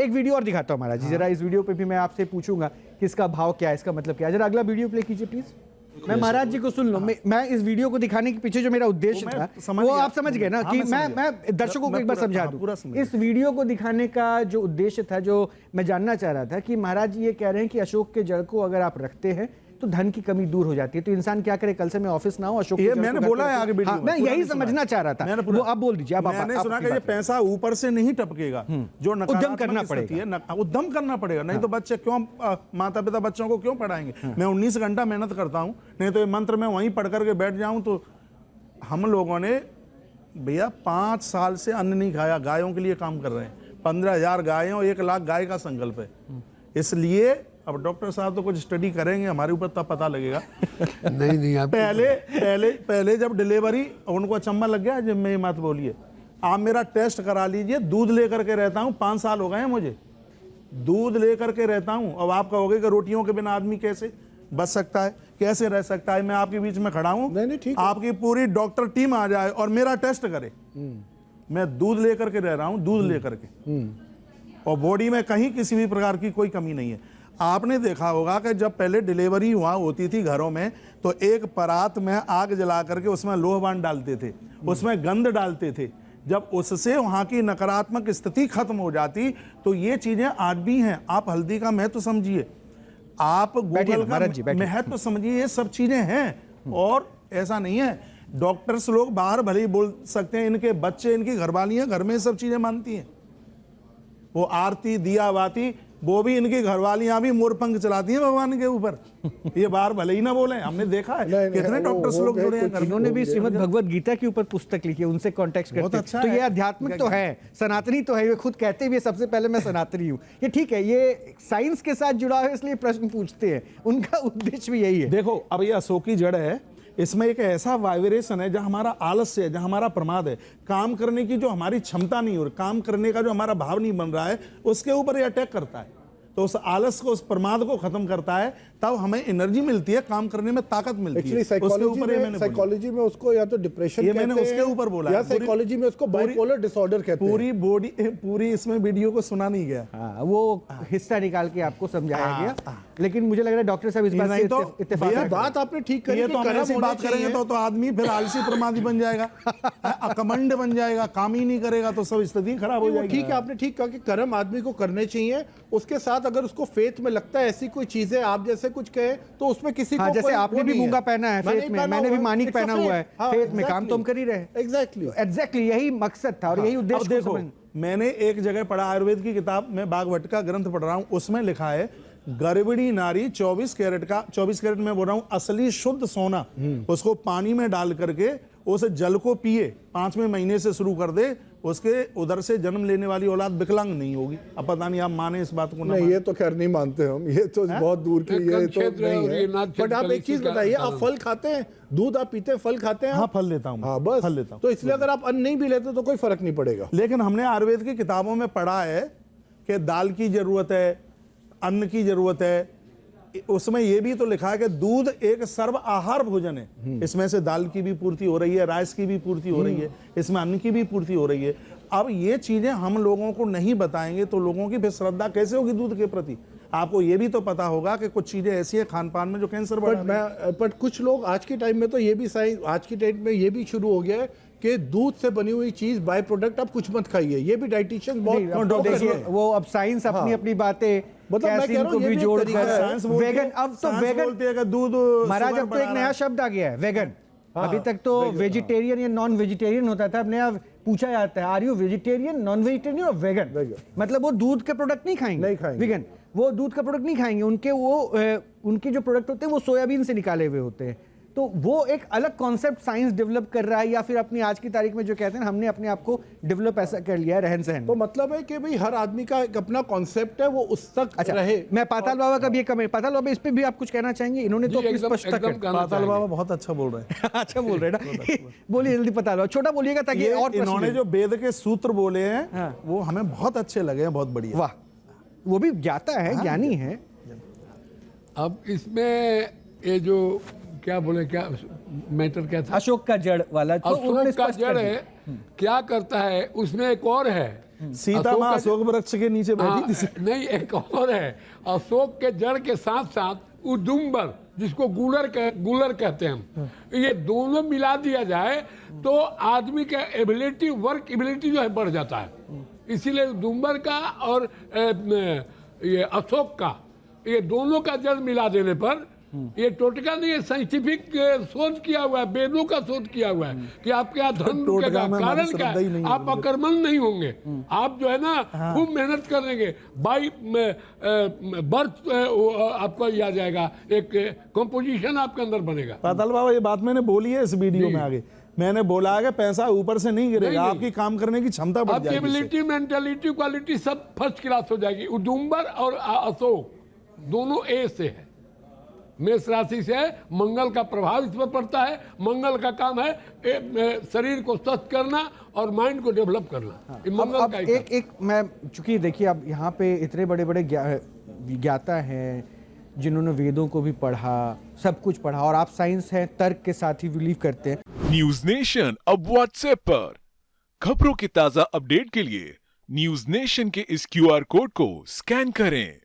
एक वीडियो और दिखाता हूँ महाराज जी, जरा इस वीडियो पे भी मैं आपसे पूछूंगा कि इसका भाव क्या है, इसका मतलब क्या है। जरा अगला वीडियो प्ले कीजिए प्लीज। मैं महाराज जी को सुन लो। मैं इस वीडियो को दिखाने के पीछे जो मेरा उद्देश्य था वो आप समझ गए ना, कि मैं दर्शकों को एक बार समझा दूं। इस वीडियो को दिखाने का जो उद्देश्य था, जो मैं जानना चाह रहा था कि महाराज जी ये कह रहे हैं कि अशोक के जड़ को अगर आप रखते हैं तो धन की कमी दूर हो जाती है, तो इंसान क्या करे, कल से मैं ऑफिस ना हो अशोक, ये मैंने बोला है आगे वीडियो में, मैं यही समझना चाह रहा था। वो आप बोल दीजिए। मैंने सुना कि ये पैसा ऊपर से नहीं टपकेगा, जो उद्यम करना पड़ेगा, उद्यम करना पड़ेगा, नहीं तो बच्चे क्यों, माता पिता बच्चों को क्यों पढ़ाएंगे। मैं 19 घंटा मेहनत करता हूं, नहीं तो ये मंत्र मैं वहीं पढ़ करके बैठ जाऊं। तो हम लोगों ने भैया 5 साल से अन्न नहीं खाया, गायों के लिए काम कर रहे हैं। 15,000 गायें और 1 लाख गाय का संकल्प है। इसलिए अब डॉक्टर साहब तो कुछ स्टडी करेंगे हमारे ऊपर, तब पता लगेगा। नहीं आप पहले जब डिलीवरी उनको अचंभा लग गया, जब मैं मत बोलिए, आप मेरा टेस्ट करा लीजिए। दूध लेकर के रहता हूँ, 5 साल हो गए हैं मुझे, दूध लेकर के रहता हूँ। अब आप कहोगे कि रोटियों के बिना आदमी कैसे बच सकता है, कैसे रह सकता है। मैं आपके बीच में खड़ा हूँ, आपकी पूरी डॉक्टर टीम आ जाए और मेरा टेस्ट करे, मैं दूध लेकर के रह रहा हूँ, दूध लेकर के, और बॉडी में कहीं किसी भी प्रकार की कोई कमी नहीं है। आपने देखा होगा कि जब पहले डिलीवरी वहाँ होती थी घरों में, तो एक परात में आग जला करके उसमें लोहबान डालते थे, उसमें गंध डालते थे। जब उससे वहाँ की नकारात्मक स्थिति खत्म हो जाती, तो ये चीजें आज भी हैं। आप हल्दी का महत्व समझिए, आप गूगल का महत्व समझिए, ये सब चीजें हैं। और ऐसा नहीं है, डॉक्टर्स लोग बाहर भले ही बोल सकते हैं, इनके बच्चे, इनकी घरवालियां घर में सब चीजें मानती हैं। वो आरती दिया बाती, वो भी इनकी घरवालियां भी मोरपंख चलाती हैं भगवान के ऊपर। ये बाहर भले ही ना बोले, हमने देखा है कितने डॉक्टर्स लोग जुड़े हैं। इन्होंने भी श्रीमद् भगवत गीता के ऊपर पुस्तक लिखी है, उनसे कॉन्टेक्ट करते हैं। तो ये आध्यात्मिक तो है, सनातनी तो है, ये खुद कहते भी सबसे पहले मैं सनातनी हूँ। ये ठीक है, ये साइंस के साथ जुड़ा है इसलिए प्रश्न पूछते हैं, उनका उद्देश्य भी यही है। देखो अब ये अशोक की जड़ है, इसमें एक ऐसा वाइब्रेशन है जहां हमारा आलस्य है, जहां हमारा प्रमाद है, काम करने की जो हमारी क्षमता नहीं हो रही, काम करने का जो हमारा भाव नहीं बन रहा है, उसके ऊपर ये अटैक करता है। तो उस आलस को, उस प्रमाद को खत्म करता है, तब हमें एनर्जी मिलती है, काम करने में ताकत मिलती है। साइकोलॉजी में उसको या तो डिप्रेशन ये मैंने उसके ऊपर बोला, या साइकोलॉजी में उसको बाइपोलर डिसऑर्डर कहते हैं। पूरी बॉडी, पूरी इसमें वीडियो को सुना नहीं गया। हाँ, वो हिस्सा निकाल के आपको समझाया गया, लेकिन मुझे लग रहा है डॉक्टर साहब इस बात से इत्तेफाक। बात आपने ठीक करी है, तो हम ऐसी बात करेंगे तो आदमी फिर आलसी प्रमादी बन जाएगा, अकमंड बन जाएगा, काम ही नहीं करेगा, तो सब स्थिति खराब हो जाएगी। ठीक है, आपने ठीक कहा कि कर्म आदमी को करने चाहिए। उसके साथ अगर उसको फेथ में लगता है ऐसी कोई चीजें, आप जैसे कुछ कहे, तो उसमें किसी को, जैसे आपने भी मूंगा पहना है फेथ में, मैंने भी मानिक पहना हुआ है फेथ में, काम तो हम कर ही रहे। एग्जैक्टली यही मकसद था और यही उद्देश्य। देखो, मैंने एक जगह पढ़ा, आयुर्वेद की किताब में बागवट का ग्रंथ पढ़ रहा हूं, उसमें लिखा है गर्भिणी नारी 24 कैरेट का, 24 कैरेट में बोल रहा हूं असली शुद्ध सोना, उसको पानी में डाल करके उस जल को पिए, 5वें महीने से शुरू कर दे, उसके उधर से जन्म लेने वाली औलाद विकलांग नहीं होगी। अब पता नहीं आप माने इस बात को ना? नहीं, ये तो खैर नहीं मानते हम, ये तो बहुत दूर की, ये तो नहीं है। बट आप एक चीज बताइए, आप फल खाते हैं, दूध आप पीते हैं, फल खाते हैं? हाँ, फल लेता हूँ। हाँ, बस फल लेता हूँ। तो इसलिए अगर आप अन्न नहीं भी लेते तो कोई फर्क नहीं पड़ेगा। लेकिन हमने आयुर्वेद की किताबों में पढ़ा है कि दाल की जरूरत है, अन्न की जरूरत है। उसमें यह भी तो लिखा है कि दूध एक सर्व आहार भोजन है, इसमें से दाल की भी पूर्ति हो रही है, राइस की भी पूर्ति हो रही है, इसमें अन्न की भी पूर्ति हो रही है। अब ये चीजें हम लोगों को नहीं बताएंगे तो लोगों की फिर श्रद्धा कैसे होगी दूध के प्रति? आपको ये भी तो पता होगा कि कुछ चीजें ऐसी है खान पान में जो कैंसर बट कुछ लोग आज के टाइम में तो ये भी आज के टाइम में ये भी शुरू हो गया है कि दूध से बनी हुई चीज बाय प्रोडक्ट आप कुछ मत खाइए। ये भी डाइटिशियन बहुत देखिए, वो अब साइंस अपनी अपनी बातें, मतलब मैं कह रहा हूं, ये भी जोड़ एक तरीका है। वेगन, अब तो वेगन दूध महाराज, अब तो एक नया शब्द आ गया है वेगन। अभी तक तो वेजिटेरियन या नॉन वेजिटेरियन होता था, अब नया पूछा जाता है are you vegetarian, non vegetarian और वेगन। मतलब वो दूध के प्रोडक्ट नहीं खाएंगे, वेगन, वो दूध का प्रोडक्ट नहीं खाएंगे, उनके जो प्रोडक्ट होते हैं वो सोयाबीन से निकाले हुए होते हैं। तो वो एक अलग कॉन्सेप्ट साइंस डेवलप कर रहा है, या फिर अपनी आज की तारीख में जो कहते हैं हमने अपने आप को डेवलप ऐसा कर लिया है रहन सहन। तो मतलब है कि भाई हर आदमी का एक अपना कॉन्सेप्ट है, वो उस तक रहे। मैं पाताल बाबा का भी एक कमेंट, पाताल बाबा इस पे भी आप कुछ कहना चाहेंगे? इन्होंने तो स्पष्ट कर, पाताल बाबा बहुत अच्छा बोल रहे हैं। अच्छा बोल रहे हैं ना, बोलिए जल्दी पाताल बाबा, छोटा बोलिएगा ताकि और इन्होंने जो वेद के सूत्र बोले हैं वो हमें बहुत अच्छे लगे हैं, बहुत बढ़िया। वाह, वो भी जाता है, ज्ञानी है। अब इसमें ये जो क्या बोले, क्या मैटर क्या था, अशोक का जड़ वाला, तो अशोक का जड़ है, क्या करता है उसमें एक और है सीता माँ अशोक वृक्ष के नीचे बैठी थी। नहीं, एक और है, अशोक के जड़ के साथ साथ उदुम्बर, जिसको गूलर कहते हैं हम, ये दोनों मिला दिया जाए तो आदमी का एबिलिटी, वर्क एबिलिटी जो है बढ़ जाता है। इसीलिए उदुम्बर का और ये अशोक का, ये दोनों का जड़ मिला देने पर, ये टोटका नहीं है, साइंटिफिक शोध किया हुआ है, वेदों का शोध किया हुआ है कि आपके यहाँ धन रुकेगा। कारण क्या है? आप अकर्मण नहीं होंगे, आप जो है ना खूब मेहनत करेंगे, बाई बर्थ आपको ये आ जाएगा, एक कंपोजिशन आपके अंदर बनेगा। पाताल बाबा, ये बात मैंने बोली है इस वीडियो में आगे, मैंने बोला है कि पैसा ऊपर से नहीं गिरेगा, आपकी काम करने की क्षमता बढ़ जाएगी, एबिलिटी, मेंटालिटी, क्वालिटी सब फर्स्ट क्लास हो जाएगी। उदुम्बर और अशोक दोनों ए से है, मेष राशि से है, मंगल का प्रभाव इस पर पड़ता है। मंगल का काम है शरीर को स्वस्थ करना और माइंड को डेवलप करना। मंगल अब का एक मैं, चूंकि देखिए अब यहाँ पे इतने बड़े बड़े ज्ञाता हैं जिन्होंने वेदों को भी पढ़ा, सब कुछ पढ़ा, और आप साइंस है, तर्क के साथ ही बिलीव करते हैं। न्यूज नेशन अब व्हाट्सएप पर खबरों के ताजा अपडेट के लिए न्यूज नेशन के इस QR कोड को स्कैन करें।